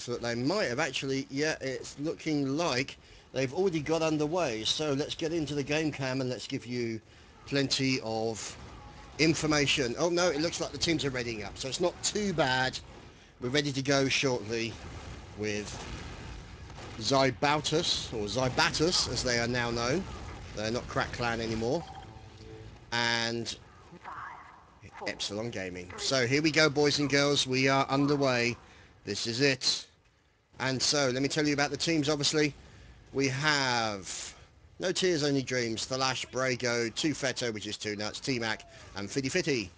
So they might have actually, yeah, it's looking like they've already got underway. So let's get into the game cam and let's give you plenty of information. Oh no, it looks like the teams are readying up, so it's not too bad. We're ready to go shortly with Zaibatus, or Zaibatus as they are now known. They're not Crack Clan anymore. And Epsilon Gaming. So here we go, boys and girls, we are underway. This is it. And so let me tell you about the teams. Obviously we have No Tears Only Dreams, Thalash, Brago, Tufetto, which is Two Nuts, T-Mac and Fitty Fitty.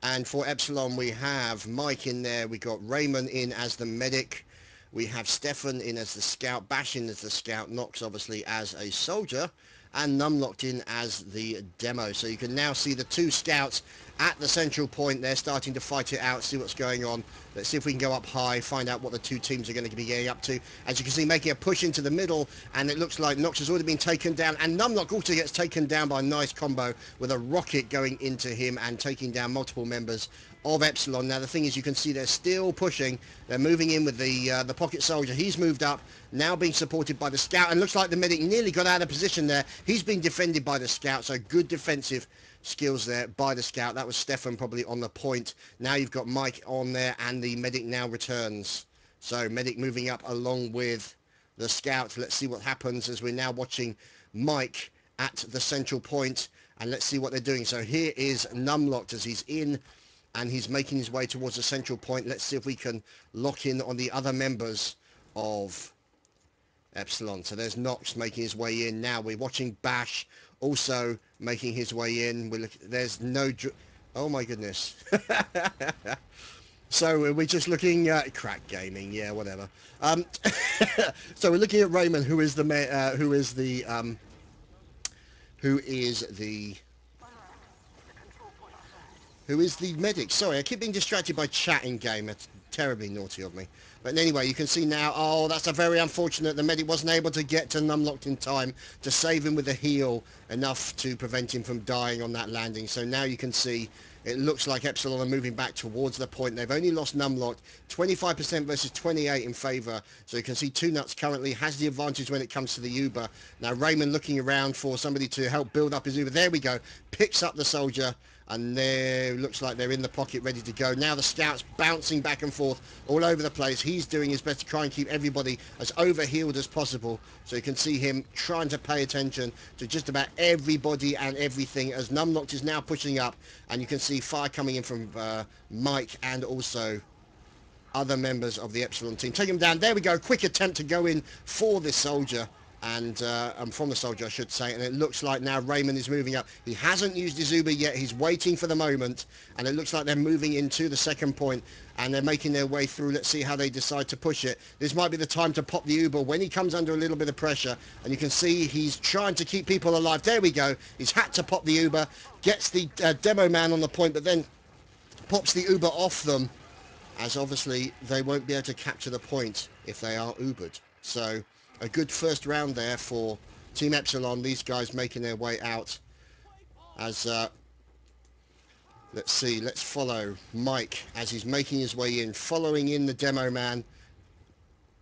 And for Epsilon we have Mike in there, we got Raymond in as the medic, we have Stefan in as the scout, Bash in as the scout, Nox obviously as a soldier, and Numlocked in as the demo. So you can now see the two scouts at the central point. They're starting to fight it out, see what's going on. Let's see if we can go up high, find out what the two teams are going to be getting up to. As you can see, making a push into the middle, and it looks like Nox has already been taken down, and Numlock also gets taken down by a nice combo with a rocket going into him and taking down multiple members of Epsilon. Now the thing is, you can see they're still pushing. They're moving in with the pocket soldier. He's moved up, now being supported by the scout, and looks like the medic nearly got out of position there. He's being defended by the scout, so good defensive skills there by the scout. That was Stefan probably on the point. Now you've got Mike on there, and the medic now returns. So medic moving up along with the scout. Let's see what happens as we're now watching Mike at the central point, and let's see what they're doing. So here is Numlocked as he's in, and he's making his way towards the central point. Let's see if we can lock in on the other members of Epsilon. So there's Nox making his way in. Now we're watching Bash also making his way in. There's no... Oh my goodness. So we're just looking at Crack Gaming, yeah, whatever. So we're looking at Raymond, who is the medic. Sorry, I keep being distracted by chat in game. It's terribly naughty of me. But anyway, you can see now, oh, that's a very unfortunate. The medic wasn't able to get to Numlocked in time to save him with a heal enough to prevent him from dying on that landing. So now you can see it looks like Epsilon are moving back towards the point. They've only lost Numlocked, 25% versus 28 in favour. So you can see Two Nuts currently has the advantage when it comes to the Uber. Now Raymond looking around for somebody to help build up his Uber. There we go. Picks up the soldier. And there looks like they're in the pocket ready to go. Now the scout's bouncing back and forth all over the place. He's doing his best to try and keep everybody as overhealed as possible. So you can see him trying to pay attention to just about everybody and everything as Numlocked is now pushing up. And you can see fire coming in from Mike and also other members of the Epsilon team. Take him down. There we go. Quick attempt to go in for this soldier. And from the soldier, I should say, and it looks like now Raymond is moving up. He hasn't used his Uber yet. He's waiting for the moment, and it looks like they're moving into the second point, and they're making their way through. Let's see how they decide to push it. This might be the time to pop the Uber when he comes under a little bit of pressure, and you can see he's trying to keep people alive. There we go. He's had to pop the Uber, gets the demo man on the point, but then pops the Uber off them, as obviously they won't be able to capture the point if they are Ubered. So a good first round there for Team Epsilon. These guys making their way out as let's see, let's follow Mike as he's making his way in, following in the demo man.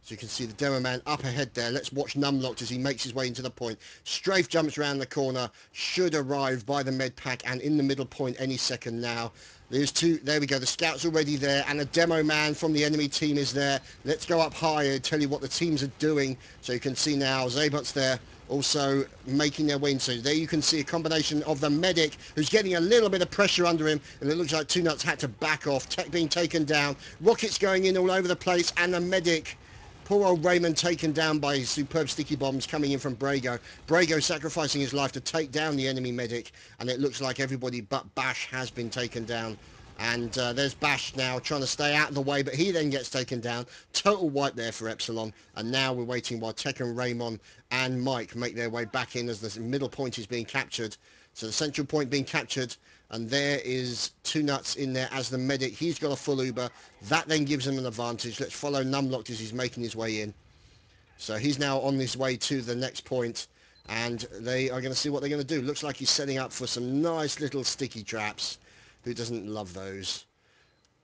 So you can see the demo man up ahead there. Let's watch Numlocked as he makes his way into the point. Strafe jumps around the corner, should arrive by the med pack and in the middle point any second now. There's two, there we go, the scout's already there, and a demo man from the enemy team is there. Let's go up high and tell you what the teams are doing. So you can see now Zaibatus there also making their way in. So there you can see a combination of the medic who's getting a little bit of pressure under him, and it looks like Two Nuts had to back off, being taken down. Rockets going in all over the place, and the medic, poor old Raymond, taken down by his superb sticky bombs coming in from Brago. Brago sacrificing his life to take down the enemy medic, and it looks like everybody but Bash has been taken down. And there's Bash now trying to stay out of the way, but he then gets taken down. Total wipe there for Epsilon. And now we're waiting while Tekken, Raymond and Mike make their way back in as the middle point is being captured. So the central point being captured, and there is Two Nuts in there as the medic. He's got a full Uber. That then gives him an advantage. Let's follow Numlocked as he's making his way in. So he's now on his way to the next point, and they are going to see what they're going to do. Looks like he's setting up for some nice little sticky traps. Who doesn't love those?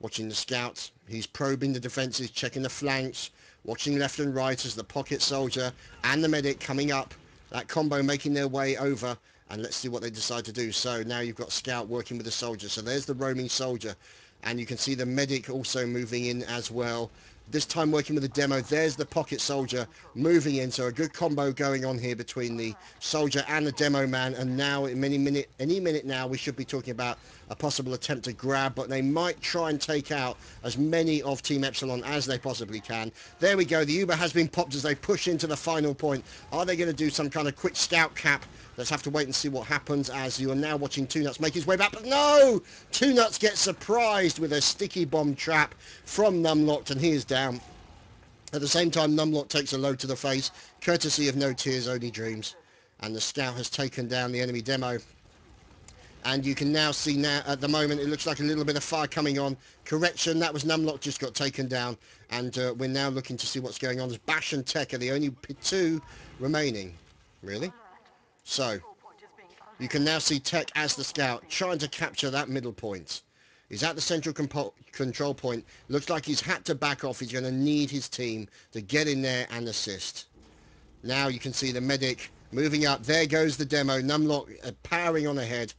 Watching the scout. He's probing the defences, checking the flanks, watching left and right as the pocket soldier and the medic coming up. That combo making their way over. And let's see what they decide to do. So now you've got scout working with the soldier. So there's the roaming soldier. And you can see the medic also moving in as well. This time working with the demo. There's the pocket soldier moving in. So a good combo going on here between the soldier and the demo man. And now in any minute now we should be talking about a possible attempt to grab. But they might try and take out as many of Team Epsilon as they possibly can. There we go. The Uber has been popped as they push into the final point. Are they going to do some kind of quick scout cap? Let's have to wait and see what happens as you are now watching Two Nuts make his way back. But no! Two Nuts gets surprised with a sticky bomb trap from Numlocked, and he is down. At the same time, Numlocked takes a load to the face, courtesy of No Tears, Only Dreams. And the scout has taken down the enemy demo. And you can now see now, at the moment, it looks like a little bit of fire coming on. Correction, that was Numlocked just got taken down. And we're now looking to see what's going on as Bash and Tech are the only two remaining. Really? So, you can now see Tech as the scout trying to capture that middle point. He's at the central control point. Looks like he's had to back off. He's going to need his team to get in there and assist. Now you can see the medic moving up. There goes the demo. Numlock powering on ahead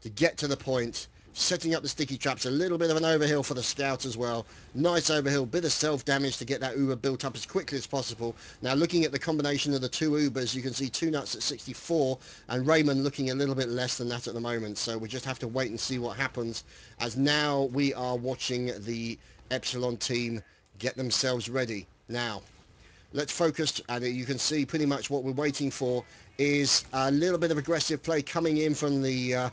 to get to the point. Setting up the sticky traps. A little bit of an overhill for the scout as well. Nice overhill. Bit of self-damage to get that Uber built up as quickly as possible. Now looking at the combination of the two Ubers, you can see Two Nuts at 64 and Raymond looking a little bit less than that at the moment. So we just have to wait and see what happens, as now we are watching the Epsilon team get themselves ready. Now, let's focus, and you can see pretty much what we're waiting for is a little bit of aggressive play coming in from the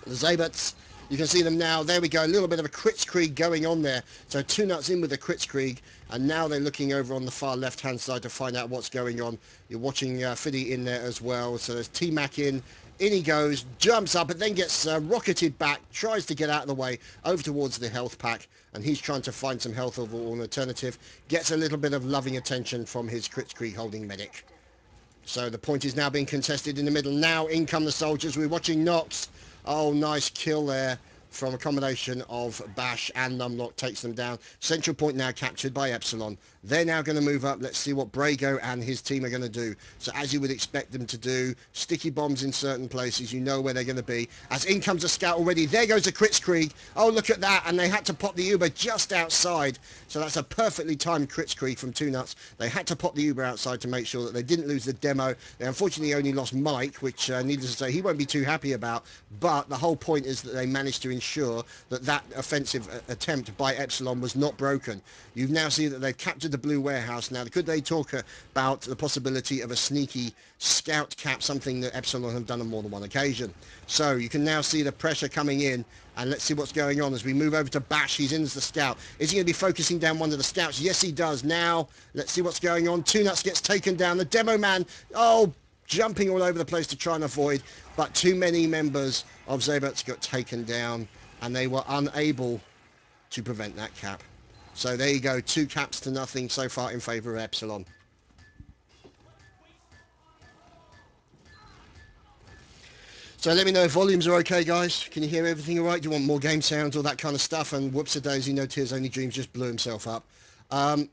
Zaibatus. You can see them now. There we go. A little bit of a Kritzkrieg going on there. So Two Nuts in with the Kritzkrieg. And now they're looking over on the far left-hand side to find out what's going on. You're watching Fiddy in there as well. So there's T-Mac in. In he goes. Jumps up, but then gets rocketed back. Tries to get out of the way. Over towards the health pack. And he's trying to find some health of an alternative. Gets a little bit of loving attention from his Kritzkrieg holding medic. So the point is now being contested in the middle. Now in come the soldiers. We're watching Nox. Oh, nice kill there from a combination of Bash and Numlock. Takes them down. Central point now captured by Epsilon. They're now going to move up. Let's see what Brago and his team are going to do. So as you would expect them to do, sticky bombs in certain places. You know where they're going to be. As in comes a scout already. There goes a Kritzkrieg. Oh, look at that. And they had to pop the Uber just outside. So that's a perfectly timed Kritzkrieg from Two Nuts. They had to pop the Uber outside to make sure that they didn't lose the demo. They unfortunately only lost Mike, which needless to say he won't be too happy about. But the whole point is that they managed to ensure that that offensive attempt by Epsilon was not broken. You now see that they've captured the blue warehouse. Now, could they talk about the possibility of a sneaky scout cap, something that Epsilon have done on more than one occasion? So you can now see the pressure coming in, and let's see what's going on as we move over to Bash. He's in as the scout. Is he going to be focusing down one of the scouts? Yes, he does. Now, let's see what's going on. Two Nuts gets taken down. The demo man, oh, jumping all over the place to try and avoid, but too many members of Zaibatus got taken down, and they were unable to prevent that cap. So there you go, 2 caps to nothing so far in favour of Epsilon. So let me know if volumes are okay, guys. Can you hear everything all right? Do you want more game sounds, all that kind of stuff? And whoops-a-daisy, No Tears, Only Dreams just blew himself up. And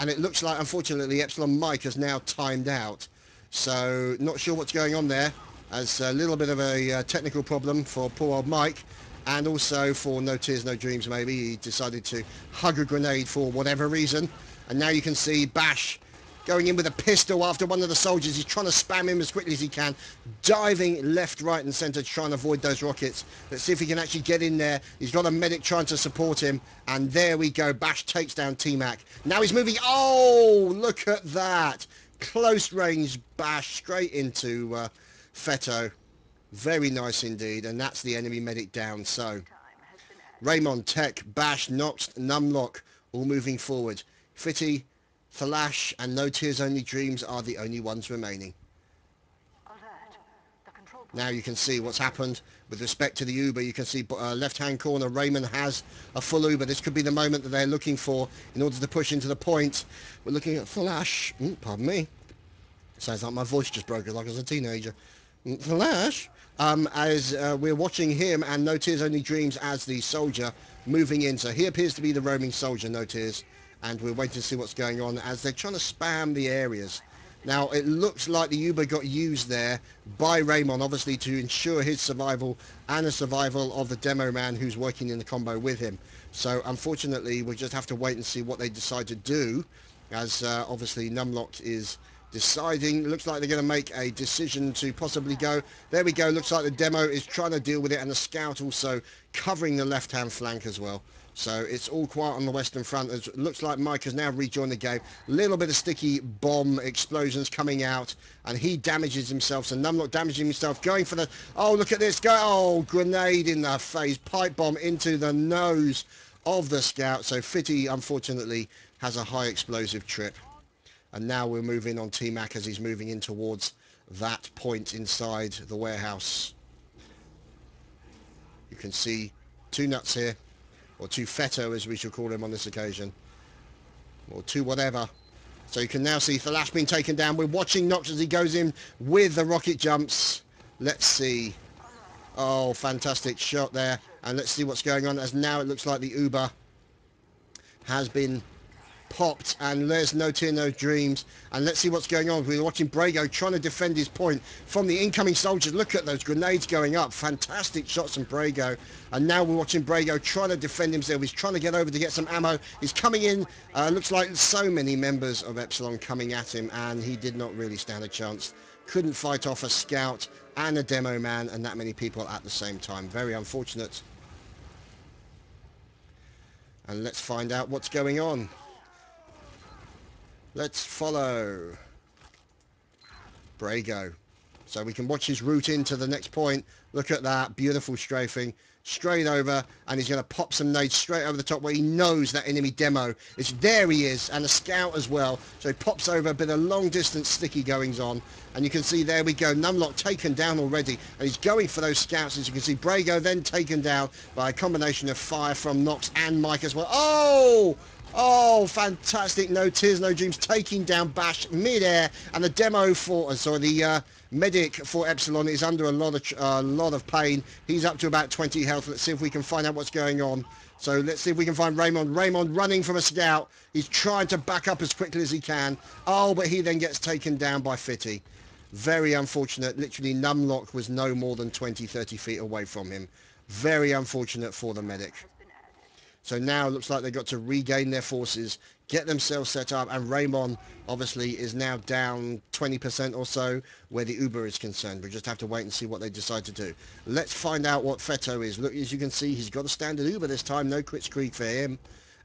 it looks like, unfortunately, Epsilon Mike has now timed out. So not sure what's going on there. As a little bit of a technical problem for poor old Mike. And also for No Tears, No Dreams, maybe. He decided to hug a grenade for whatever reason. And now you can see Bash going in with a pistol after one of the soldiers. He's trying to spam him as quickly as he can. Diving left, right and centre to try and avoid those rockets. Let's see if he can actually get in there. He's got a medic trying to support him. And there we go. Bash takes down T-Mac. Now he's moving. Oh, look at that. Close range Bash straight into Fetto. Very nice indeed, and that's the enemy medic down. So Raymond, Tech, Bash, Nox, Numlock all moving forward. Fitty, Thalash and No Tears Only Dreams are the only ones remaining. Now you can see what's happened with respect to the Uber. You can see left hand corner, Raymond has a full Uber. This could be the moment that they're looking for in order to push into the point. We're looking at Thalash. Pardon me. Sounds like my voice just broke like I was a teenager. Flash, as we're watching him and No Tears Only Dreams as the soldier moving in. So he appears to be the roaming soldier, No Tears, and we're waiting to see what's going on as they're trying to spam the areas. Now, it looks like the Uber got used there by Raymond, obviously, to ensure his survival and the survival of the demo man who's working in the combo with him. So, unfortunately, we'll just have to wait and see what they decide to do, as obviously Numlock is deciding. Looks like they're going to make a decision to possibly go. There we go. Looks like the demo is trying to deal with it, and the scout also covering the left-hand flank as well. So it's all quiet on the western front. It looks like Mike has now rejoined the game. Little bit of sticky bomb explosions coming out, and he damages himself. So Numlock damaging himself, going for the... Oh, look at this. Go! Oh, grenade in the face. Pipe bomb into the nose of the scout. So Fitty, unfortunately, has a high explosive trip. And now we're moving on T-Mac as he's moving in towards that point inside the warehouse. You can see two nuts here, or two Fetto as we should call him on this occasion, or two whatever. So you can now see Thalash being taken down. We're watching Nox as he goes in with the rocket jumps. Let's see. Oh, fantastic shot there. And let's see what's going on, as now it looks like the Uber has been popped, and there's No Tear No Dreams. And let's see what's going on. We're watching Brago trying to defend his point from the incoming soldiers. Look at those grenades going up. Fantastic shots from Brago. And now we're watching Brago trying to defend himself. He's trying to get over to get some ammo. He's coming in. Looks like so many members of Epsilon coming at him, and he did not really stand a chance. Couldn't fight off a scout and a demo man and that many people at the same time. Very unfortunate. And let's find out what's going on. Let's follow Brago. So we can watch his route into the next point. Look at that. Beautiful strafing. Straight over. And he's going to pop some nades straight over the top where he knows that enemy demo is. There he is. And a scout as well. So he pops over a bit of long distance sticky goings on. And you can see there we go. Numlock taken down already. And he's going for those scouts. As you can see, Brago then taken down by a combination of fire from Nox and Mike as well. Oh! Oh, fantastic. No Tears, No Dreams taking down Bash mid-air, and the demo for, the medic for Epsilon is under a lot of pain. He's up to about 20 health. Let's see if we can find out what's going on. So let's see if we can find Raymond. Raymond running from a scout. He's trying to back up as quickly as he can. Oh, but he then gets taken down by Fitty. Very unfortunate. Literally, Numlock was no more than 20, 30 feet away from him. Very unfortunate for the medic. So now it looks like they've got to regain their forces, get themselves set up, and Raymond obviously is now down 20% or so where the Uber is concerned. We just have to wait and see what they decide to do. Let's find out what Fetto is. Look, as you can see, he's got a standard Uber this time, no Quits Creek for him.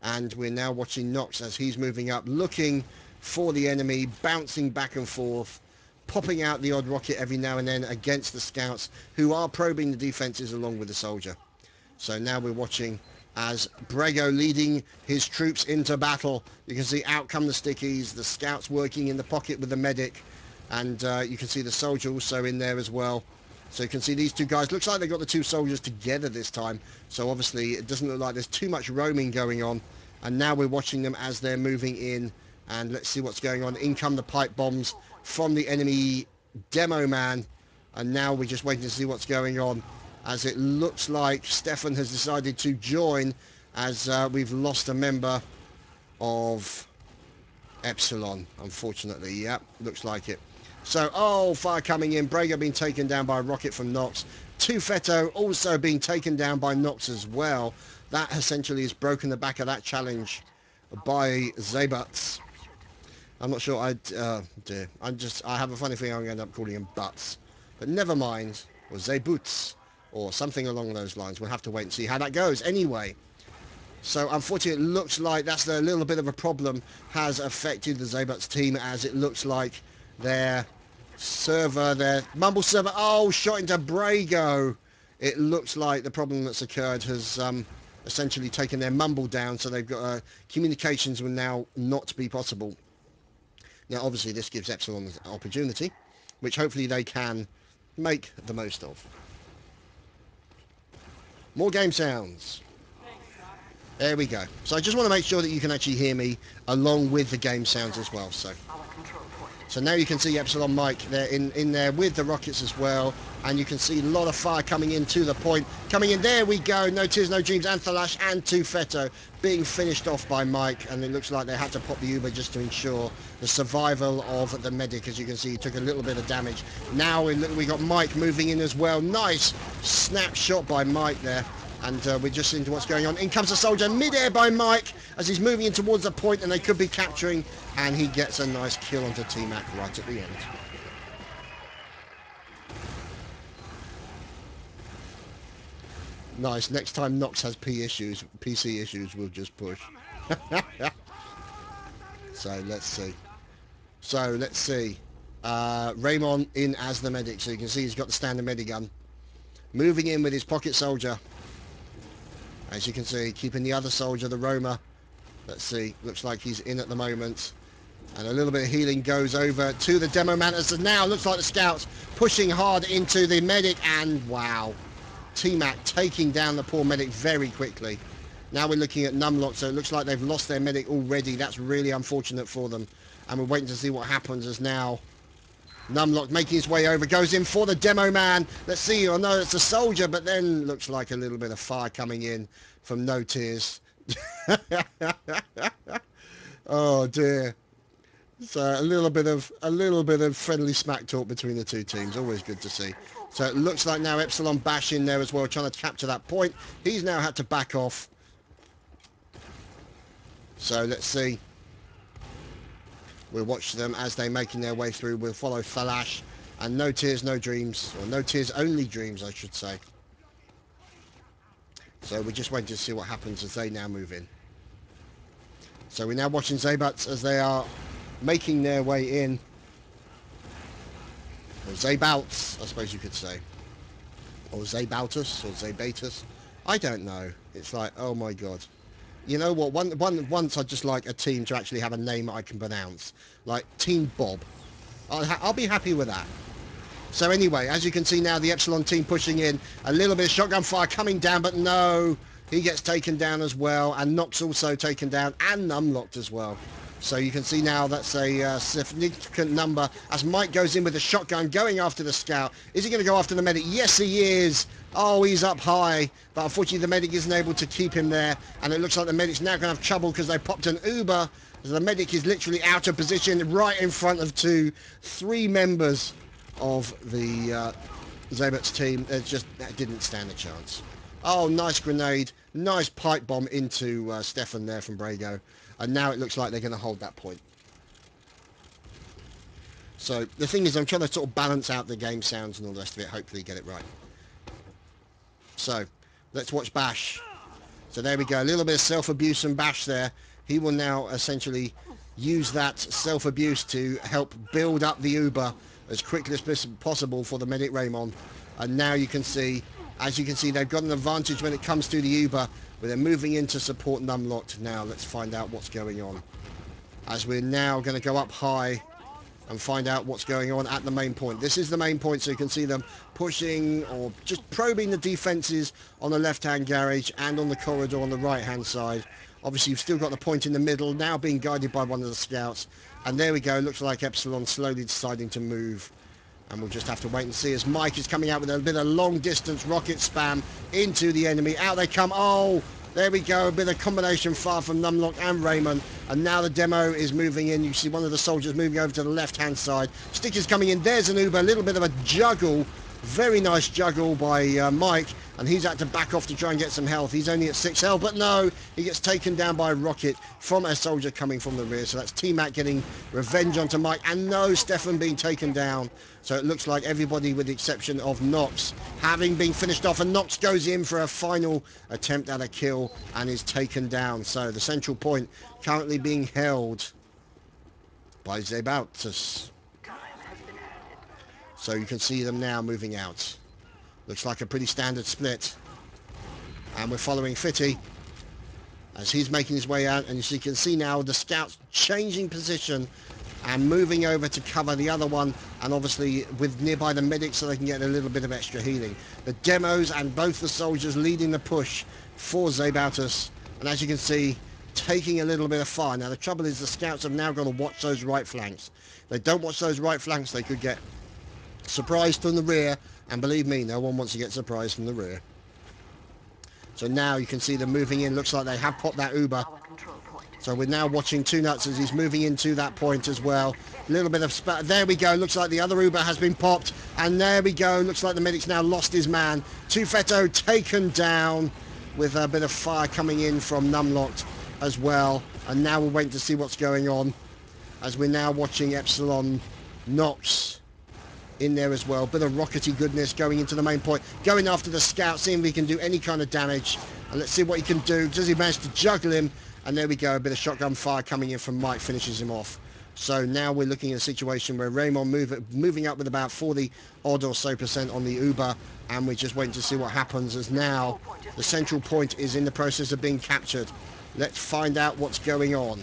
And we're now watching Nox as he's moving up, looking for the enemy, bouncing back and forth, popping out the odd rocket every now and then against the scouts who are probing the defenses along with the soldier. So now we're watching as Brago leading his troops into battle. You can see out come the stickies, the scouts working in the pocket with the medic, and you can see the soldier also in there as well. So you can see these two guys. Looks like they got the two soldiers together this time. So obviously it doesn't look like there's too much roaming going on. And now we're watching them as they're moving in. And let's see what's going on. In come the pipe bombs from the enemy demo man. And now we're just waiting to see what's going on, as it looks like Stefan has decided to join, as we've lost a member of Epsilon, unfortunately. Yep, looks like it. So, oh, fire coming in. Brago being taken down by a rocket from Nox. Fetto also being taken down by Nox as well. That essentially has broken the back of that challenge by Zaibatus. I'm not sure dear. I have a funny feeling I'm going to end up calling him Butts. But never mind. Or Zaibatus, or something along those lines. We'll have to wait and see how that goes. Anyway, so unfortunately it looks like that's a little bit of a problem has affected the Zaibatus team, as it looks like their server, their Mumble server, oh, shot into Brago. It looks like the problem that's occurred has essentially taken their Mumble down, so they've got communications will now not be possible. Now obviously this gives Epsilon an opportunity, which hopefully they can make the most of. More game sounds. There we go. So I just want to make sure that you can actually hear me along with the game sounds as well. So now you can see Epsilon Mike there in there with the rockets as well. And you can see a lot of fire coming into the point. Coming in, there we go. No Tears, No Dreams, and Thalash and Tufeto being finished off by Mike. And it looks like they had to pop the Uber just to ensure the survival of the medic. As you can see, he took a little bit of damage. Now we got Mike moving in as well. Nice snapshot by Mike there. And we're just into what's going on. In comes the soldier, mid-air by Mike as he's moving in towards the point, and they could be capturing, and he gets a nice kill onto T-Mac right at the end. Nice. Next time Nox has PC issues, we'll just push. So let's see. Raymond in as the medic, so you can see he's got the standard medigun. Moving in with his pocket soldier. As you can see, keeping the other soldier, the Roma. Let's see, looks like he's in at the moment. And a little bit of healing goes over to the Demo Mantis. And now looks like the scouts pushing hard into the medic. And wow, T-Mac taking down the poor medic very quickly. Now we're looking at Numlock, so it looks like they've lost their medic already. That's really unfortunate for them. And we're waiting to see what happens as now Numlock making his way over, goes in for the Demo Man. Let's see, I know it's a soldier, but then looks like a little bit of fire coming in from No Tears. Oh dear. So a little bit of friendly smack talk between the two teams, always good to see. So it looks like now Epsilon Bash in there as well, trying to capture that point. He's now had to back off. So let's see. We'll watch them as they're making their way through. We'll follow Thalash and No Tears, No Dreams, or No Tears, Only Dreams, I should say. So we're just waiting to see what happens as they now move in. So we're now watching Zaibatus as they are making their way in. Or Zaibatus, I suppose you could say. Or Zaibatus, or Zaibatus. I don't know. It's like, oh my god. You know what, once I'd just like a team to actually have a name I can pronounce. Like Team Bob. I'll be happy with that. So anyway, as you can see now, the Epsilon team pushing in. A little bit of shotgun fire coming down, but no. He gets taken down as well. And Nox also taken down and Numlocked as well. So you can see now that's a significant number as Mike goes in with a shotgun going after the scout. Is he going to go after the medic? Yes, he is. Oh, he's up high. But unfortunately, the medic isn't able to keep him there. And it looks like the medic's now going to have trouble because they popped an Uber. So the medic is literally out of position right in front of three members of the Zaibatus team. That didn't stand a chance. Oh, nice grenade. Nice pipe bomb into Stefan there from Brago. And now it looks like they're going to hold that point. So the thing is, I'm trying to sort of balance out the game sounds and all the rest of it. Hopefully get it right. So let's watch Bash. So there we go. A little bit of self-abuse from Bash there. He will now essentially use that self-abuse to help build up the Uber as quickly as possible for the medic Raymond. And now you can see, as you can see, they've got an advantage when it comes to the Uber. But they're moving in to support Numlocked now. Let's find out what's going on. As we're now going to go up high and find out what's going on at the main point. This is the main point, so you can see them pushing or just probing the defences on the left-hand garage and on the corridor on the right-hand side. Obviously, you've still got the point in the middle, now being guided by one of the scouts. And there we go. Looks like Epsilon slowly deciding to move. And we'll just have to wait and see as Mike is coming out with a bit of long-distance rocket spam into the enemy. Out they come. Oh, there we go. A bit of combination fire from Numlock and Raymond. And now the demo is moving in. You see one of the soldiers moving over to the left-hand side. Stickers coming in. There's an Uber. A little bit of a juggle. Very nice juggle by Mike. And he's had to back off to try and get some health. He's only at 6 health, but no, he gets taken down by a rocket from a soldier coming from the rear. So that's T-Mac getting revenge onto Mike. And no, Stefan being taken down. So it looks like everybody with the exception of Nox having been finished off. And Nox goes in for a final attempt at a kill and is taken down. So the central point currently being held by Zaibatus. So you can see them now moving out. Looks like a pretty standard split. And we're following Fitty as he's making his way out. And as you can see now, the scouts changing position and moving over to cover the other one. And obviously with nearby the medics so they can get a little bit of extra healing. The demos and both the soldiers leading the push for Zaibatus And as you can see, taking a little bit of fire. Now the trouble is the scouts have now got to watch those right flanks. If they don't watch those right flanks, they could get surprised from the rear, and believe me, no one wants to get surprised from the rear. So now you can see them moving in. Looks like they have popped that Uber. So we're now watching Two Nuts as he's moving into that point as well. A little bit of there we go. Looks like the other Uber has been popped, and there we go. Looks like the medic's now lost his man. Tufetto taken down with a bit of fire coming in from Numlocked as well. And now we're waiting to see what's going on as we're now watching Epsilon Nox in there as well. Bit of rockety goodness going into the main point, going after the scout, seeing if he can do any kind of damage. And let's see what he can do. Does he manage to juggle him? And there we go, a bit of shotgun fire coming in from Mike finishes him off. So now we're looking at a situation where Raymond moving up with about 40 odd or so % on the Uber, and we're just waiting to see what happens as now the central point is in the process of being captured. Let's find out what's going on.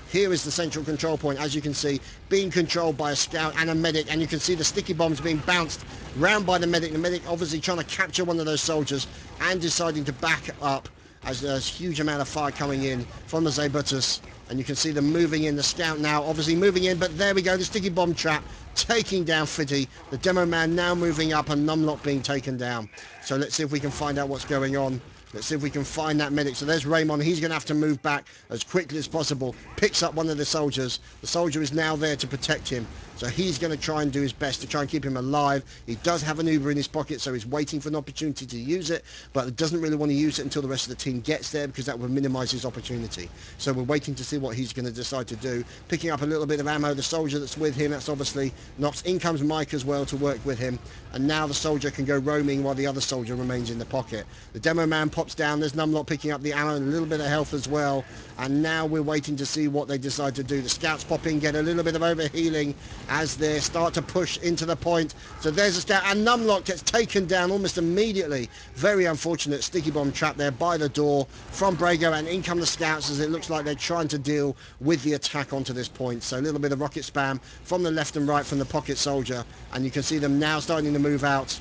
Here is the central control point, as you can see, being controlled by a scout and a medic, and you can see the sticky bombs being bounced round by the medic. The medic obviously trying to capture one of those soldiers and deciding to back up as there's a huge amount of fire coming in from the Zaibatus, and you can see them moving in. The scout now obviously moving in, but there we go, the sticky bomb trap taking down Fiddy. The demo man now moving up and Numlock being taken down. So let's see if we can find out what's going on. Let's see if we can find that medic. So there's Raymond. He's going to have to move back as quickly as possible. Picks up one of the soldiers. The soldier is now there to protect him. So he's going to try and do his best to try and keep him alive. He does have an Uber in his pocket, so he's waiting for an opportunity to use it, but doesn't really want to use it until the rest of the team gets there, because that would minimize his opportunity. So we're waiting to see what he's going to decide to do. Picking up a little bit of ammo. The soldier that's with him, that's obviously Nox. In comes Mike as well to work with him. And now the soldier can go roaming while the other soldier remains in the pocket. The demo man pops down. There's Numlock picking up the ammo and a little bit of health as well. And now we're waiting to see what they decide to do. The scouts pop in, get a little bit of overhealing as they start to push into the point. So there's a scout, and Numlock gets taken down almost immediately. Very unfortunate sticky bomb trap there by the door from Brago, and in come the scouts as it looks like they're trying to deal with the attack onto this point. So a little bit of rocket spam from the left and right from the pocket soldier, and you can see them now starting to move out.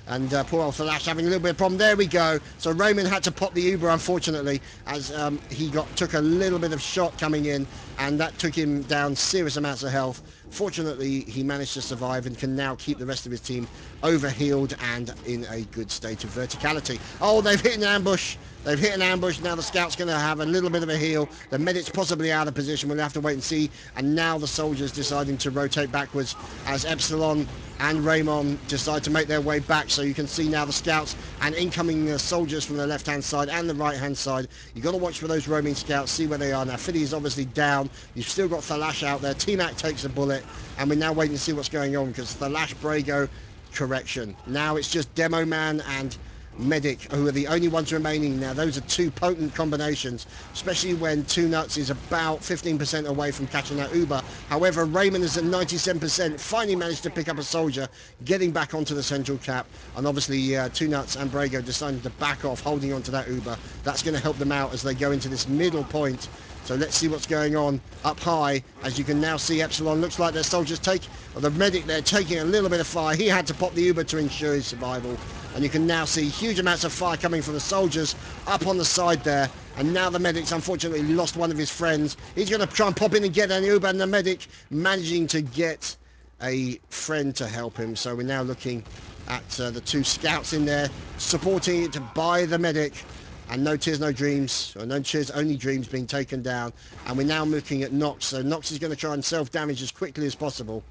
And poor old Thalash having a little bit of problem. There we go. So Raymond had to pop the Uber, unfortunately, as he took a little bit of shot coming in, and that took him down serious amounts of health. Fortunately, he managed to survive and can now keep the rest of his team overhealed and in a good state of verticality. Oh, they've hit an ambush. They've hit an ambush. Now the scout's going to have a little bit of a heal. The medic's possibly out of position. We'll have to wait and see. And now the soldiers deciding to rotate backwards as Epsilon and Raymond decide to make their way back. So you can see now the scouts and incoming soldiers from the left-hand side and the right-hand side. You've got to watch for those roaming scouts, see where they are. Now Fiddy is obviously down. You've still got Thalash out there. T-Mac takes a bullet, and we're now waiting to see what's going on, because Thalash, Brago, correction. Now it's just Demo Man and Medic who are the only ones remaining. Now those are two potent combinations, especially when Two Nuts is about 15% away from catching that Uber. However, Raymond is at 97%, finally managed to pick up a soldier, getting back onto the central cap, and obviously Two Nuts and Brago deciding to back off, holding onto that Uber. That's going to help them out as they go into this middle point. So let's see what's going on up high. As you can now see, Epsilon looks like their soldiers the medic there taking a little bit of fire. He had to pop the Uber to ensure his survival. And you can now see huge amounts of fire coming from the soldiers up on the side there. And now the medic's unfortunately lost one of his friends. He's going to try and pop in and get an Uber, and the medic managing to get a friend to help him. So we're now looking at the two scouts in there supporting it by the medic. And no tears, no dreams, or no tears, only dreams being taken down. And we're now looking at Nox. So Nox is going to try and self-damage as quickly as possible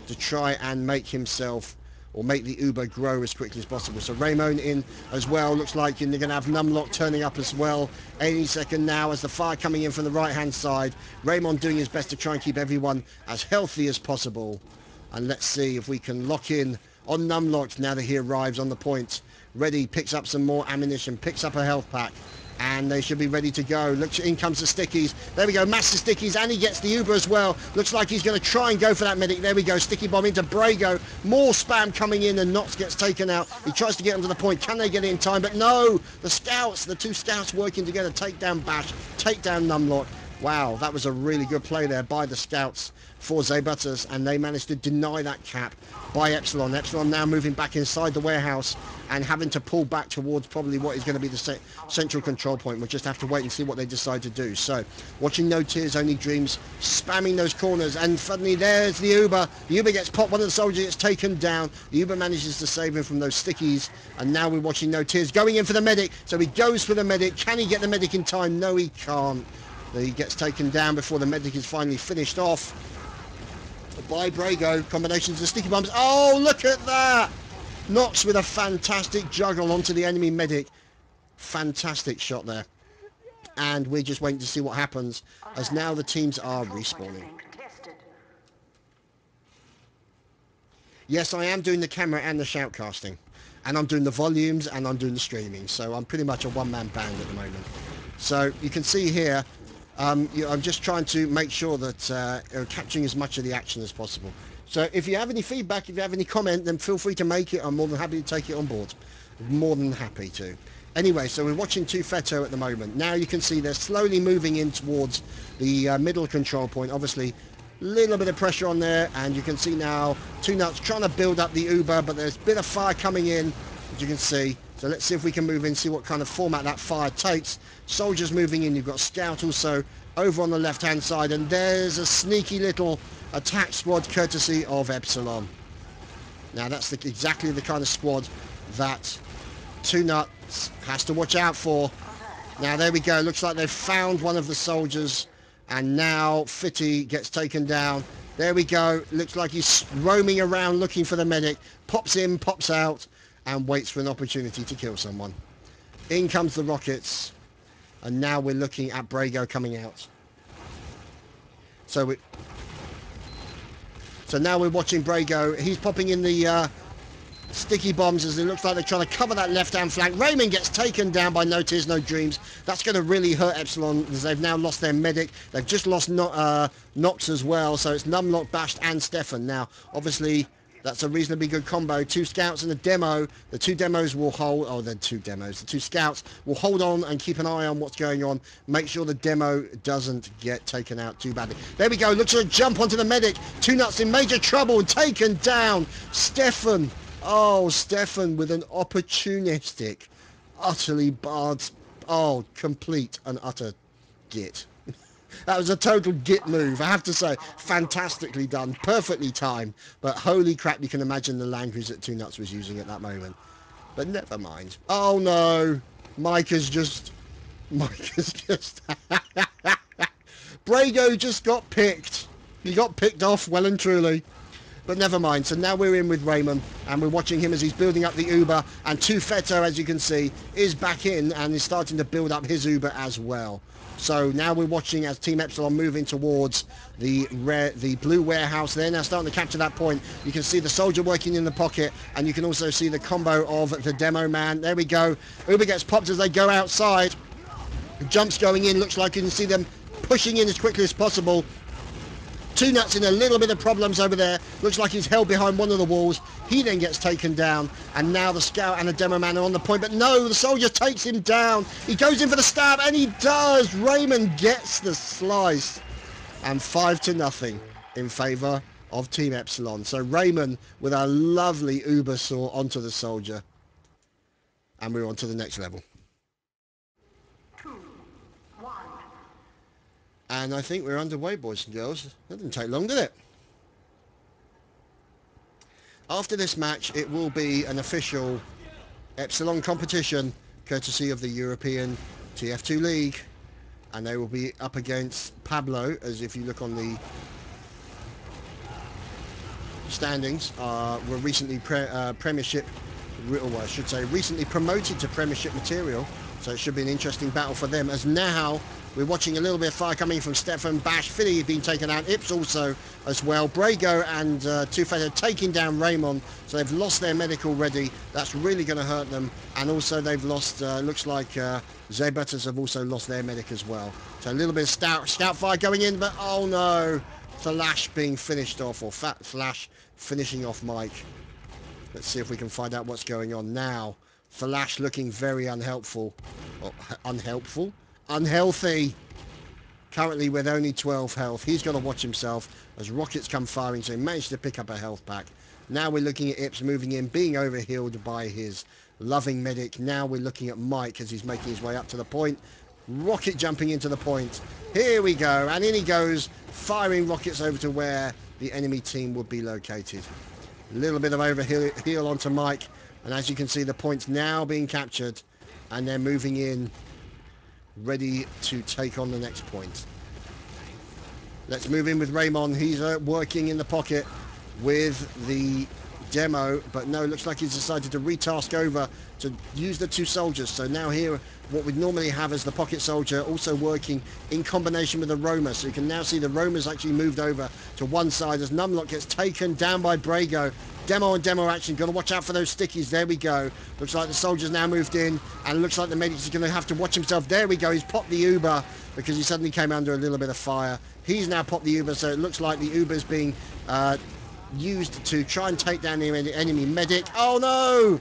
to try and make himself, or make the Uber grow as quickly as possible. So Raymond in as well. Looks like they're going to have Numlock turning up as well any second now as the fire coming in from the right-hand side. Raymond doing his best to try and keep everyone as healthy as possible. And let's see if we can lock in on Numlock now that he arrives on the point. Ready, picks up some more ammunition, picks up a health pack, and they should be ready to go. Look, in comes the stickies. There we go, massive stickies, and he gets the Uber as well. Looks like he's going to try and go for that medic. There we go, sticky bomb into Brago. More spam coming in, and Nox gets taken out. He tries to get him to the point. Can they get it in time? But no, the scouts, the two scouts working together, take down Bash, take down Numlock. Wow, that was a really good play there by the scouts for Zaibatus, and they managed to deny that cap by Epsilon. Epsilon now moving back inside the warehouse and having to pull back towards probably what is going to be the central control point. We'll just have to wait and see what they decide to do. So, watching No Tears, Only Dreams, spamming those corners, and suddenly there's the Uber. The Uber gets popped, one of the soldiers gets taken down. The Uber manages to save him from those stickies, and now we're watching No Tears going in for the medic. So he goes for the medic. Can he get the medic in time? No, he can't. He gets taken down before the medic is finally finished off by Brago. Combinations of sticky bombs. Oh, look at that! Knox with a fantastic juggle onto the enemy medic. Fantastic shot there. And we're just waiting to see what happens, as now the teams are respawning. Yes, I am doing the camera and the shoutcasting. And I'm doing the volumes and I'm doing the streaming. So I'm pretty much a one-man band at the moment. So you can see here, I'm just trying to make sure that capturing as much of the action as possible. So if you have any feedback, if you have any comment, then feel free to make it. I'm more than happy to take it on board. More than happy to. Anyway, so we're watching Tufeto at the moment. Now you can see they're slowly moving in towards the middle control point. Obviously, a little bit of pressure on there, and you can see now Two Nuts trying to build up the Uber, but there's a bit of fire coming in, as you can see. So let's see if we can move in, see what kind of format that fire takes. Soldiers moving in. You've got Scout also over on the left-hand side, and there's a sneaky little attack squad courtesy of Epsilon. Now that's exactly the kind of squad that Two Nuts has to watch out for. Now there we go. Looks like they've found one of the soldiers, and now Fitty gets taken down. There we go. Looks like he's roaming around looking for the medic. Pops in, pops out, and waits for an opportunity to kill someone. In comes the rockets, and now we're looking at Brago coming out. So now we're watching Brago. He's popping in the sticky bombs as it looks like they're trying to cover that left-hand flank. Raymond gets taken down by No Tears, No Dreams. That's going to really hurt Epsilon, because they've now lost their medic. They've just lost Nox as well, so it's Numlock, Bashed, and Stefan. Now, obviously, that's a reasonably good combo. Two scouts and a demo. The two demos will hold... Oh, they're two demos. The two scouts will hold on and keep an eye on what's going on. Make sure the demo doesn't get taken out too badly. There we go. Looks to jump onto the medic. Two Nuts in major trouble. Taken down. Stefan. Oh, Stefan with an opportunistic, utterly barred... Oh, complete and utter git. That was a total git move, I have to say. Fantastically done, perfectly timed, but holy crap, you can imagine the language that Two Nuts was using at that moment. But never mind. Oh no, Mike has just... Brago just got picked. He got picked off well and truly. But never mind. So now we're in with Raymond, and we're watching him as he's building up the Uber, and Tufeto, as you can see, is back in and is starting to build up his Uber as well. So now we're watching as Team Epsilon moving towards the blue warehouse. They're now starting to capture that point. You can see the soldier working in the pocket, and you can also see the combo of the demo man. There we go. Uber gets popped as they go outside. Jumps going in. Looks like you can see them pushing in as quickly as possible. Two Nuts in a little bit of problems over there. Looks like he's held behind one of the walls. He then gets taken down, and now the scout and the demo man are on the point, but no, the soldier takes him down. He goes in for the stab, and he does. Raymond gets the slice, and 5-0 in favour of Team Epsilon. So Raymond with a lovely Uber saw onto the soldier, and we're on to the next level. And I think we're underway, boys and girls. That didn't take long, did it? After this match, it will be an official Epsilon competition, courtesy of the European TF2 League. And they will be up against Pablo, as if you look on the standings, were recently Premiership, or I should say, recently promoted to Premiership material. So it should be an interesting battle for them, as now we're watching a little bit of fire coming from Stefan. Bash, Philly being taken out. Ips also as well. Brago and Tufeto taking down Raymond. So they've lost their medic already. That's really going to hurt them. And also they've lost, looks like Zaibatus have also lost their medic as well. So a little bit of scout fire going in, but oh no. Flash being finished off, or Flash finishing off Mike. Let's see if we can find out what's going on now. Flash looking very unhelpful. Oh, unhelpful? Unhealthy. currently with only 12 health. He's got to watch himself as rockets come firing, so he managed to pick up a health pack. Now we're looking at Ips moving in, being overhealed by his loving medic. Now we're looking at Mike as he's making his way up to the point. Rocket jumping into the point. Here we go, and in he goes, firing rockets over to where the enemy team would be located. A little bit of overheal onto Mike, and as you can see, the point's now being captured, and they're moving in, ready to take on the next point. Let's move in with Raymond. He's working in the pocket with the demo, but no, looks like he's decided to retask over to use the 2 soldiers. So now here, what we'd normally have as the pocket soldier also working in combination with the roamer. So you can now see the roamer's actually moved over to one side as Numlock gets taken down by Brago. Demo and demo action. Got to watch out for those stickies. There we go. Looks like the soldier's now moved in, and looks like the medic is going to have to watch himself. There we go. He's popped the Uber because he suddenly came under a little bit of fire. He's now popped the Uber, so it looks like the Uber's being used to try and take down the enemy medic. Oh no!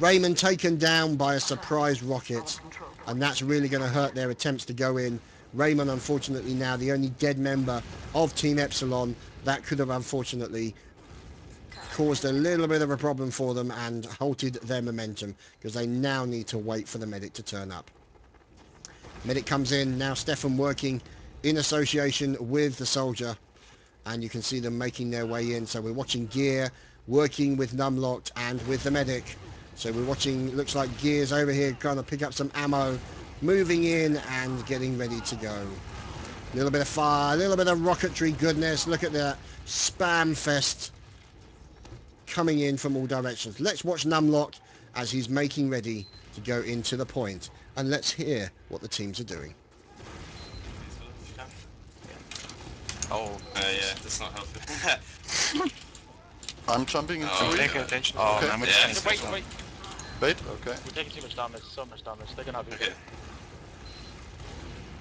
Raymond taken down by a surprise rocket, and that's really going to hurt their attempts to go in. Raymond, unfortunately, now the only dead member of Team Epsilon. That could have unfortunately caused a little bit of a problem for them and halted their momentum, because they now need to wait for the medic to turn up. Medic comes in now. Stefan working in association with the soldier, and you can see them making their way in. So we're watching Gear working with Numlocked and with the medic. So we're watching, looks like Gear's over here trying to pick up some ammo, moving in and getting ready to go. A little bit of fire, a little bit of rocketry goodness. Look at that spam fest coming in from all directions. Let's watch Numlock as he's making ready to go into the point, and let's hear what the teams are doing. Oh, yeah, that's not helping. I'm jumping into it. Pay attention. Oh, okay. man, Yeah. Wait, okay. We're taking too much damage, so much damage. They're gonna have you. Okay.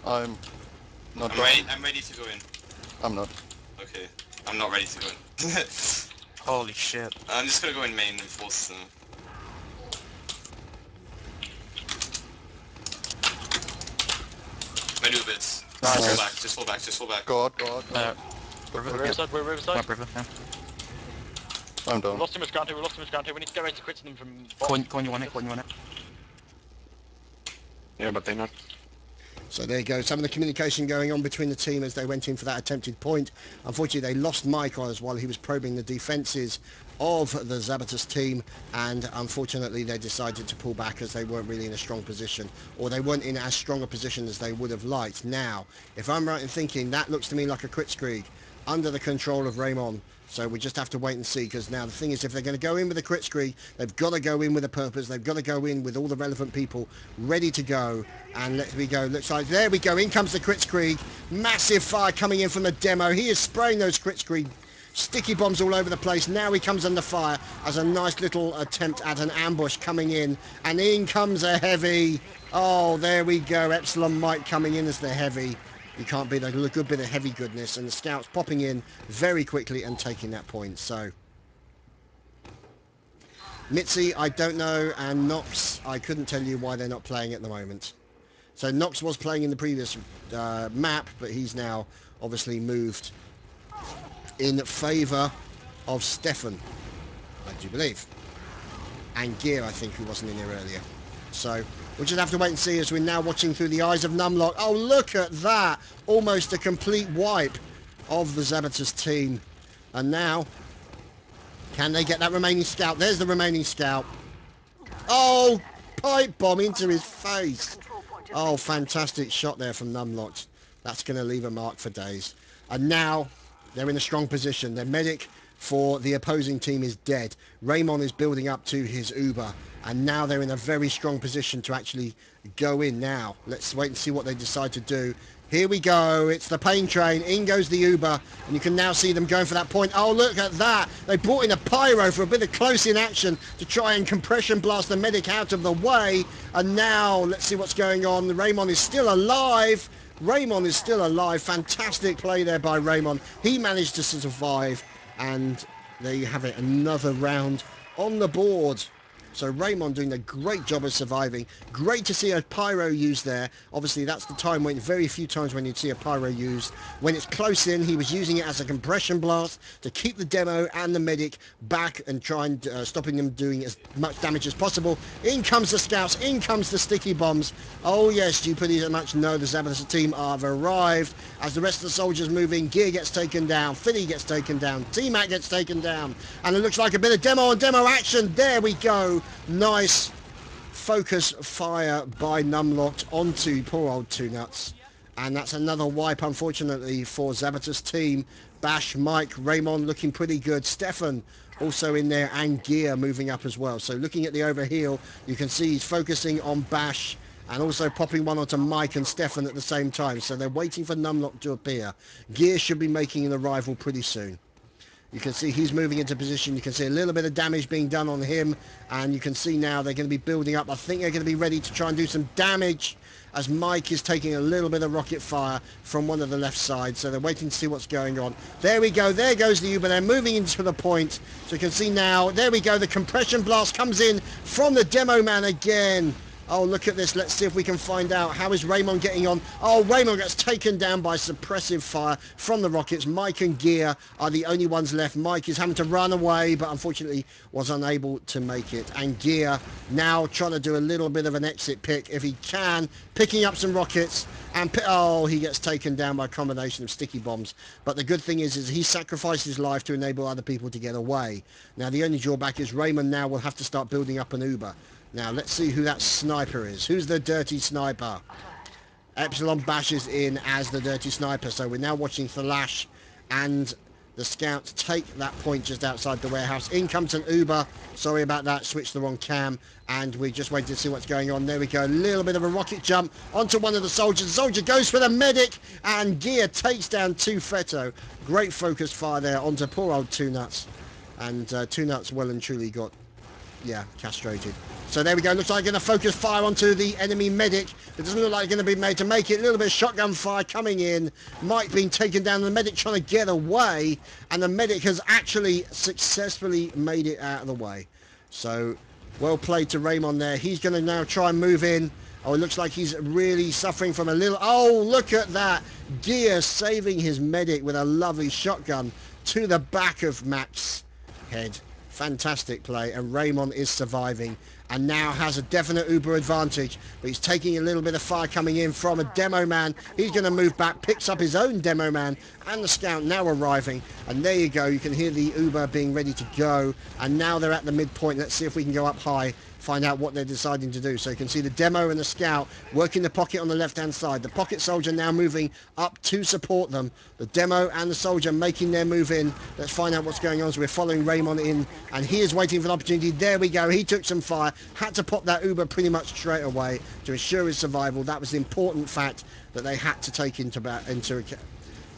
I'm not I'm ready to go in. I'm not. Okay. I'm not ready to go in. Holy shit. I'm just gonna go in main and force them. Maneuvers. Nice. Just fall back, just fall back, just fall back. God. We're riverside, we're riverside. Wipe river, yeah. I'm We down. lost too much ground here, we lost too much ground here. We need to get ready to quit them from Coin, you want it? Yeah, but they're not. So there you go, some of the communication going on between the team as they went in for that attempted point. Unfortunately, they lost Mike as while he was probing the defences of the Zaibatus team, and unfortunately they decided to pull back as they weren't really in a strong position, or they weren't in as strong a position as they would have liked. Now, if I'm right in thinking, that looks to me like a Kritzkrieg under the control of Raymond. So we just have to wait and see, because now the thing is, if they're going to go in with a Kritzkrieg, they've got to go in with a purpose. They've got to go in with all the relevant people ready to go. And let me go. Looks like, there we go. In comes the Kritzkrieg. Massive fire coming in from the demo. He is spraying those Kritzkrieg sticky bombs all over the place. Now he comes under fire as a nice little attempt at an ambush coming in. And in comes a heavy. Oh, there we go. Epsilon Mike coming in as the heavy. You can't beat a good bit of heavy goodness, and the scouts popping in very quickly and taking that point. So Mitzi, I don't know, and Nox, I couldn't tell you why they're not playing at the moment. So Nox was playing in the previous map, but he's now obviously moved in favour of Stefan, I do believe, and Gear, I think, who wasn't in here earlier. So we'll just have to wait and see as we're now watching through the eyes of Numlock. Oh, look at that! Almost a complete wipe of the Zaibatus team. And now, can they get that remaining scout? There's the remaining scout. Oh, pipe bomb into his face. Oh, fantastic shot there from Numlock. That's going to leave a mark for days. And now, they're in a strong position. Their medic for the opposing team is dead. Raymond is building up to his Uber. And now they're in a very strong position to actually go in now. Let's wait and see what they decide to do. Here we go. It's the pain train. In goes the Uber. And you can now see them going for that point. Oh, look at that. They brought in a pyro for a bit of close-in action to try and compression blast the medic out of the way. And now, let's see what's going on. Raymond is still alive. Raymond is still alive. Fantastic play there by Raymond. He managed to survive. And there you have it. Another round on the board. So Raymond doing a great job of surviving. Great to see a pyro used there. Obviously that's the time when very few times when you'd see a pyro used. When it's close in, he was using it as a compression blast to keep the demo and the medic back and try and stopping them doing as much damage as possible. In comes the scouts, in comes the sticky bombs. Oh yes, you pretty much know the Zaibatus team have arrived. As the rest of the soldiers move in, Gear gets taken down, Finny gets taken down, T-Mac gets taken down, and it looks like a bit of demo on demo action. There we go. Nice focus fire by Numlocked onto poor old Two Nuts. And that's another wipe, unfortunately, for Zaibatus team. Bash, Mike, Raymond looking pretty good. Stefan also in there, and Gear moving up as well. So looking at the overheal, you can see he's focusing on Bash and also popping one onto Mike and Stefan at the same time. So they're waiting for Numlock to appear. Gear should be making an arrival pretty soon. You can see he's moving into position. You can see a little bit of damage being done on him. And you can see now they're going to be building up. I think they're going to be ready to try and do some damage as Mike is taking a little bit of rocket fire from one of the left side. So they're waiting to see what's going on. There we go. There goes the Uber. They're moving into the point. So you can see now, there we go. The compression blast comes in from the demo man again. Oh, look at this. Let's see if we can find out. How is Raymond getting on? Oh, Raymond gets taken down by suppressive fire from the rockets. Mike and Gear are the only ones left. Mike is having to run away, but unfortunately was unable to make it. And Gear now trying to do a little bit of an exit pick if he can, picking up some rockets. And oh, he gets taken down by a combination of sticky bombs. But the good thing is he sacrificed his life to enable other people to get away. Now, the only drawback is Raymond now will have to start building up an Uber. Now, let's see who that sniper is. Who's the dirty sniper? Epsilon bashes in as the dirty sniper. So we're now watching Thalash and the scouts take that point just outside the warehouse. In comes an Uber. Sorry about that. Switched the wrong cam. And we're just waiting to see what's going on. There we go. A little bit of a rocket jump onto one of the soldiers. The soldier goes for the medic. And Gear takes down Two Fetto. Great focus fire there onto poor old Two Nuts. And Two Nuts well and truly got, yeah, castrated. So there we go. Looks like going to focus fire onto the enemy medic. It doesn't look like going to be made to make it. A little bit of shotgun fire coming in. Mike being taken down. The medic trying to get away. And the medic has actually successfully made it out of the way. So well played to Raymond there. He's going to now try and move in. Oh, it looks like he's really suffering from a little... Oh, look at that. Gear saving his medic with a lovely shotgun to the back of Mac's head. Fantastic play. And Raymond is surviving and now has a definite Uber advantage, but he's taking a little bit of fire coming in from a demo man. He's going to move back, picks up his own demo man, and the scout now arriving. And there you go. You can hear the Uber being ready to go, and now they're at the midpoint. Let's see if we can go up high, find out what they're deciding to do. So you can see the demo and the scout working the pocket on the left-hand side. The pocket soldier now moving up to support them. The demo and the soldier making their move in. Let's find out what's going on. So we're following Raymond in, and he is waiting for an opportunity. There we go. He took some fire, had to pop that Uber pretty much straight away to ensure his survival. That was the important fact that they had to take into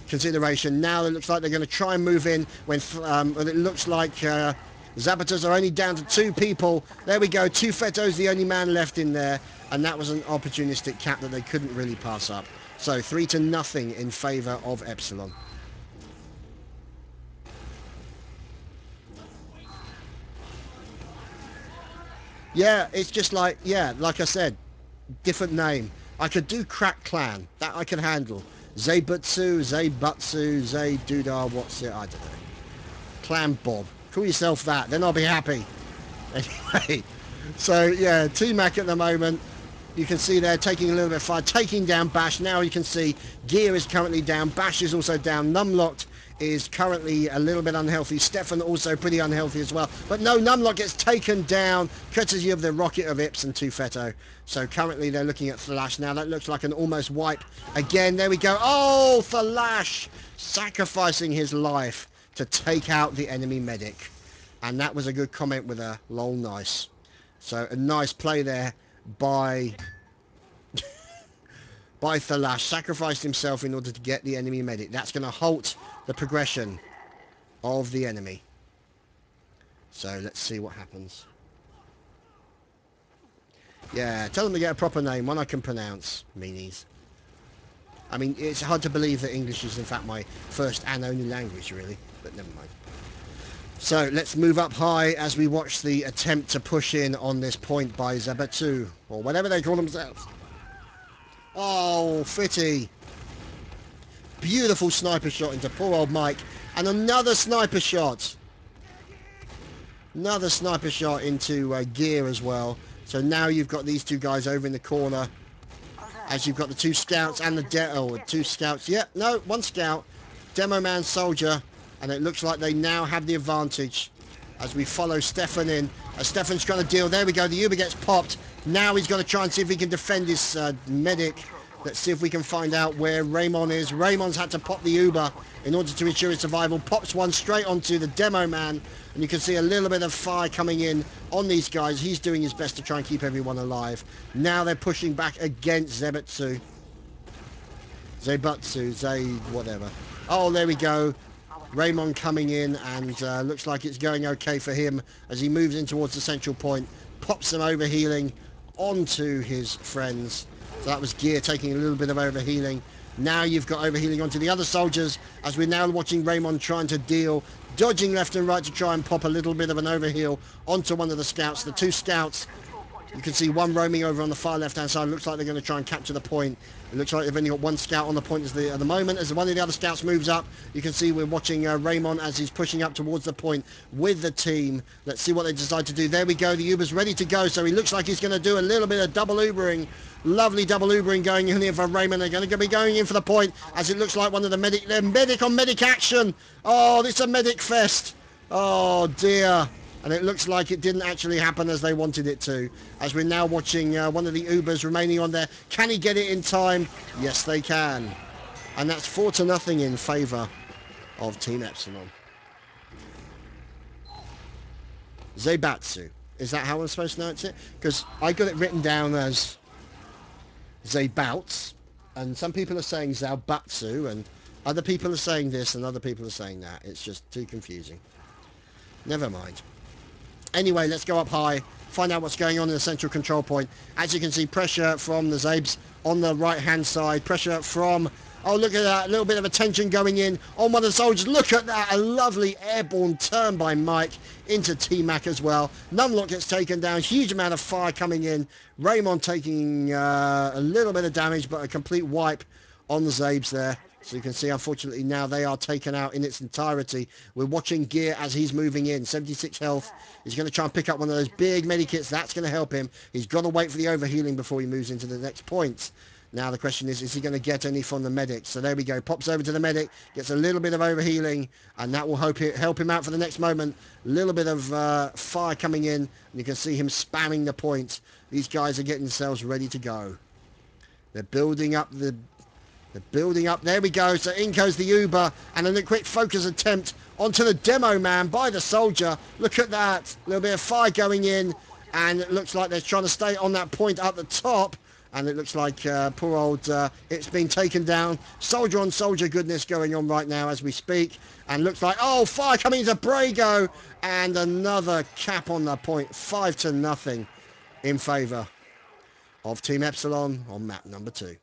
consideration. Now it looks like they're going to try and move in when it looks like Zaibatus are only down to 2 people. There we go. Two Fetto's the only man left in there, and that was an opportunistic cap that they couldn't really pass up. So 3-0 in favour of Epsilon. Yeah, it's just like, yeah, like I said, different name. I could do Crack Clan. That I can handle. Zaibatsu, Zaiduda, what's it? I don't know. Clan Bob. Call yourself that, then I'll be happy. Anyway, so yeah, T-Mac at the moment, you can see there taking a little bit of fire, taking down Bash. Now you can see Gear is currently down, Bash is also down, Numlocked is currently a little bit unhealthy, Stefan also pretty unhealthy as well. But no, Numlock gets taken down, courtesy of the rocket of Ips and Two Fetto. So currently they're looking at Thalash now. That looks like an almost wipe again. There we go. Oh, Thalash sacrificing his life to take out the enemy medic. And that was a good comment with a lol nice. So a nice play there by Thalash. Sacrificed himself in order to get the enemy medic. That's going to halt the progression of the enemy. So let's see what happens. Yeah, tell them to get a proper name, one I can pronounce. Meanies. I mean, it's hard to believe that English is in fact my first and only language, really. But never mind. So let's move up high as we watch the attempt to push in on this point by Zaibatus, or whatever they call themselves. Oh, Fitty. Beautiful sniper shot into poor old Mike. And another sniper shot. Another sniper shot into Gear as well. So now you've got these two guys over in the corner. As you've got the two scouts and the two scouts. Yep, no, one scout. Demo man soldier. And it looks like they now have the advantage as we follow Stefan in. As Stefan's trying to deal. There we go. The Uber gets popped. Now he's got to try and see if he can defend his medic. Let's see if we can find out where Raymond is. Raymond's had to pop the Uber in order to ensure his survival. Pops one straight onto the demo man. And you can see a little bit of fire coming in on these guys. He's doing his best to try and keep everyone alive. Now they're pushing back against Zaibatus. Whatever. Oh, there we go. Raymond coming in, and looks like it's going okay for him as he moves in towards the central point. Pops some overhealing onto his friends. So that was Gear taking a little bit of overhealing. Now you've got overhealing onto the other soldiers as we're now watching Raymond trying to deal, dodging left and right to try and pop a little bit of an overheal onto one of the scouts. The two scouts, you can see one roaming over on the far left-hand side. Looks like they're going to try and capture the point. It looks like they've only got one scout on the point at the moment. As one of the other scouts moves up, you can see we're watching Raymond as he's pushing up towards the point with the team. Let's see what they decide to do. There we go. The Uber's ready to go. So he looks like he's going to do a little bit of double Ubering. Lovely double Ubering going in here for Raymond. They're going to be going in for the point as it looks like one of the medic on medic action. Oh, this is a medic fest. Oh, dear. And it looks like it didn't actually happen as they wanted it to. As we're now watching one of the Ubers remaining on there. Can he get it in time? Yes, they can. And that's 4-0 in favour of Team Epsilon. Zaibatus. Is that how I'm supposed to pronounce it? Because I got it written down as Zaibatus. And some people are saying Zaibatus. And other people are saying this and other people are saying that. It's just too confusing. Never mind. Anyway, let's go up high, find out what's going on in the central control point. As you can see, pressure from the Zabes on the right-hand side. Pressure from... Oh, look at that. A little bit of attention going in on one of the soldiers. Look at that. A lovely airborne turn by Mike into T-Mac as well. Numlock gets taken down. Huge amount of fire coming in. Raymond taking a little bit of damage, but a complete wipe on the Zabes there. So you can see, unfortunately, now they are taken out in its entirety. We're watching Gear as he's moving in. 76 health. He's going to try and pick up one of those big medikits. That's going to help him. He's got to wait for the overhealing before he moves into the next point. Now the question is he going to get any from the medic? So there we go. Pops over to the medic. Gets a little bit of overhealing. And that will help him out for the next moment. A little bit of fire coming in. And you can see him spamming the point. These guys are getting themselves ready to go. They're building up the... They're building up. There we go. So in goes the Uber. And then a quick focus attempt onto the demo man by the soldier. Look at that. A little bit of fire going in. And it looks like they're trying to stay on that point at the top. And it looks like poor old it's been taken down. Soldier on soldier goodness going on right now as we speak. And looks like, oh, fire coming into Brago. And another cap on the point. 5-0 in favour of Team Epsilon on map number 2.